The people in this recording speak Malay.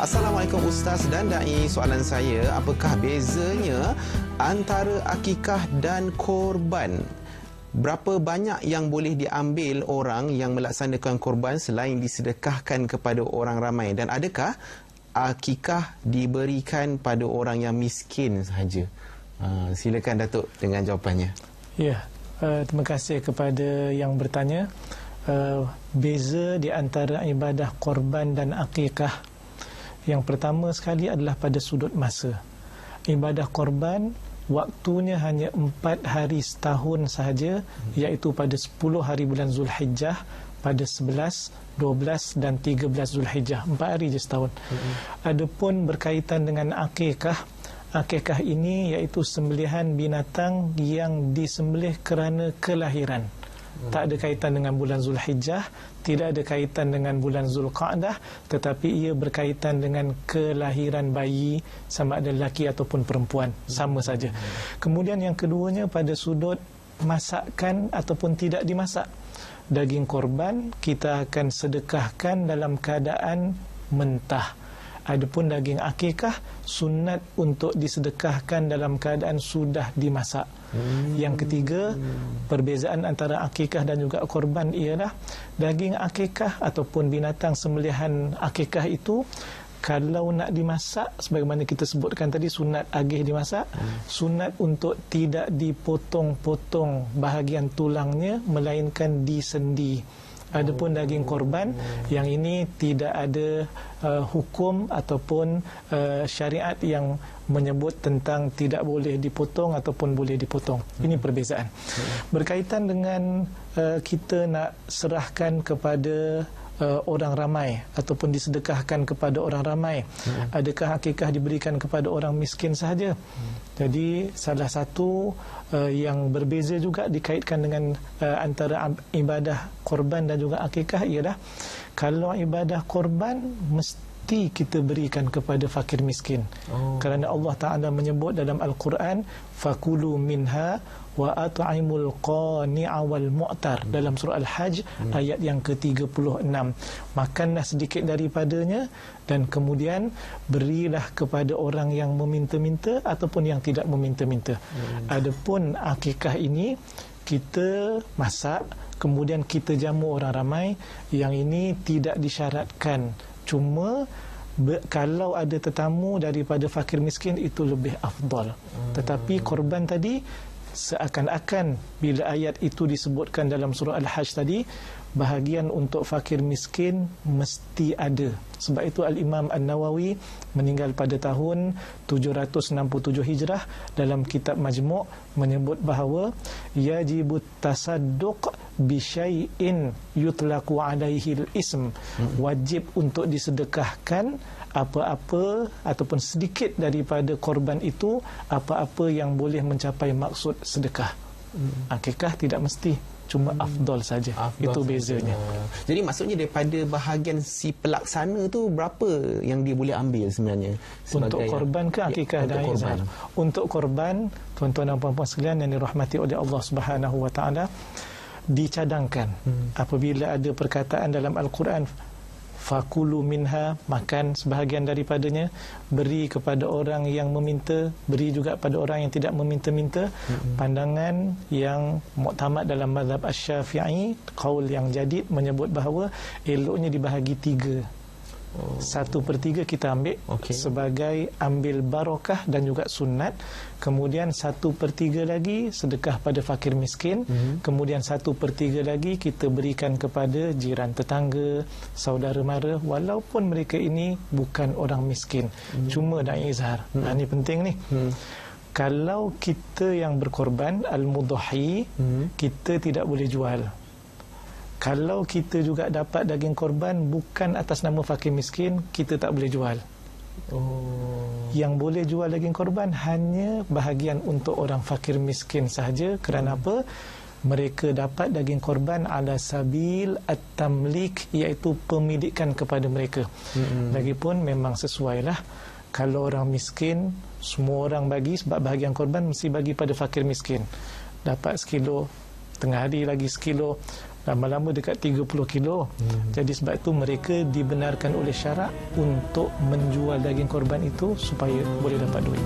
Assalamualaikum Ustaz dan Da'i. Soalan saya, apakah bezanya antara akikah dan korban? Berapa banyak yang boleh diambil orang yang melaksanakan korban selain disedekahkan kepada orang ramai? Dan adakah akikah diberikan pada orang yang miskin sahaja? Silakan Datuk dengan jawapannya. Ya, terima kasih kepada yang bertanya. Beza di antara ibadah korban dan akikah, yang pertama sekali adalah pada sudut masa. Ibadah korban waktunya hanya 4 hari setahun sahaja, iaitu pada 10 hari bulan Zulhijjah, pada 11, 12 dan 13 Zulhijjah. 4 hari je setahun. Adapun berkaitan dengan akikah, akikah ini iaitu sembelihan binatang yang disembelih kerana kelahiran. Tak ada kaitan dengan bulan Zulhijjah, tidak ada kaitan dengan bulan Zulqa'dah, tetapi ia berkaitan dengan kelahiran bayi, sama ada lelaki ataupun perempuan, sama saja. Kemudian yang keduanya pada sudut masakan ataupun tidak dimasak. Daging korban kita akan sedekahkan dalam keadaan mentah. Adapun daging akikah sunat untuk disedekahkan dalam keadaan sudah dimasak. Yang ketiga, perbezaan antara akikah dan juga korban ialah daging akikah ataupun binatang sembelihan akikah itu kalau nak dimasak, sebagaimana kita sebutkan tadi, sunat agih dimasak, sunat untuk tidak dipotong-potong bahagian tulangnya, melainkan disendi. Adapun daging korban, yang ini tidak ada hukum ataupun syariat yang menyebut tentang tidak boleh dipotong ataupun boleh dipotong. Ini perbezaan. Berkaitan dengan kita nak serahkan kepada orang ramai ataupun disedekahkan kepada orang ramai, adakah akikah diberikan kepada orang miskin sahaja? Jadi salah satu yang berbeza juga dikaitkan dengan antara ibadah korban dan juga akikah ialah kalau ibadah korban mesti kita berikan kepada fakir miskin. Kerana Allah Ta'ala menyebut dalam Al-Quran, fakulu minha wa at'imul qani'a wal mu'tar, dalam surah Al-Hajj ayat yang ke-36. Makanlah sedikit daripadanya dan kemudian berilah kepada orang yang meminta-minta ataupun yang tidak meminta-minta. Adapun akikah ini kita masak kemudian kita jamu orang ramai, yang ini tidak disyaratkan. Cuma kalau ada tetamu daripada fakir miskin itu lebih afdal. Tetapi korban tadi seakan-akan bila ayat itu disebutkan dalam surah Al-Hajj tadi, bahagian untuk fakir miskin mesti ada. Sebab itu Al-Imam An-Nawawi meninggal pada tahun 767 Hijrah, dalam kitab Majmu' menyebut bahawa yajibut tasadduq bi syai'in yutlaqu alaihi al-ism, wajib untuk disedekahkan apa-apa ataupun sedikit daripada korban itu, apa-apa yang boleh mencapai maksud sedekah. Akikah tidak mesti, cuma afdal saja. Itu bezanya. Jadi maksudnya daripada bahagian si pelaksana tu berapa yang dia boleh ambil sebenarnya? Untuk korban ke akikah dan izhar? Untuk korban, tuan-tuan dan puan-puan sekalian yang dirahmati oleh Allah Subhanahu Wa Taala, dicadangkan apabila ada perkataan dalam Al-Quran, fakulu minha, makan sebahagian daripadanya, beri kepada orang yang meminta, beri juga pada orang yang tidak meminta-minta. Pandangan yang muktamad dalam mazhab Asy-Syafi'i, qaul yang jadid, menyebut bahawa eloknya dibahagi 3. 1/3 kita ambil sebagai ambil barakah dan juga sunat. Kemudian 1/3 lagi sedekah pada fakir miskin. Kemudian 1/3 lagi kita berikan kepada jiran tetangga, saudara mara, walaupun mereka ini bukan orang miskin, cuma dah izhar. Ini penting ni. Kalau kita yang berkorban al-mudhahi, kita tidak boleh jual. Kalau kita juga dapat daging korban bukan atas nama fakir miskin, kita tak boleh jual. Yang boleh jual daging korban hanya bahagian untuk orang fakir miskin sahaja. Kerana apa? Mereka dapat daging korban ala sabil at-tamlik, iaitu pemilikan kepada mereka. Lagipun memang sesuailah, kalau orang miskin semua orang bagi, sebab bahagian korban mesti bagi pada fakir miskin. Dapat sekilo, tengah hari lagi sekilo, lama-lama dekat 30 kilo. Jadi sebab itu mereka dibenarkan oleh syarak untuk menjual daging korban itu supaya boleh dapat duit.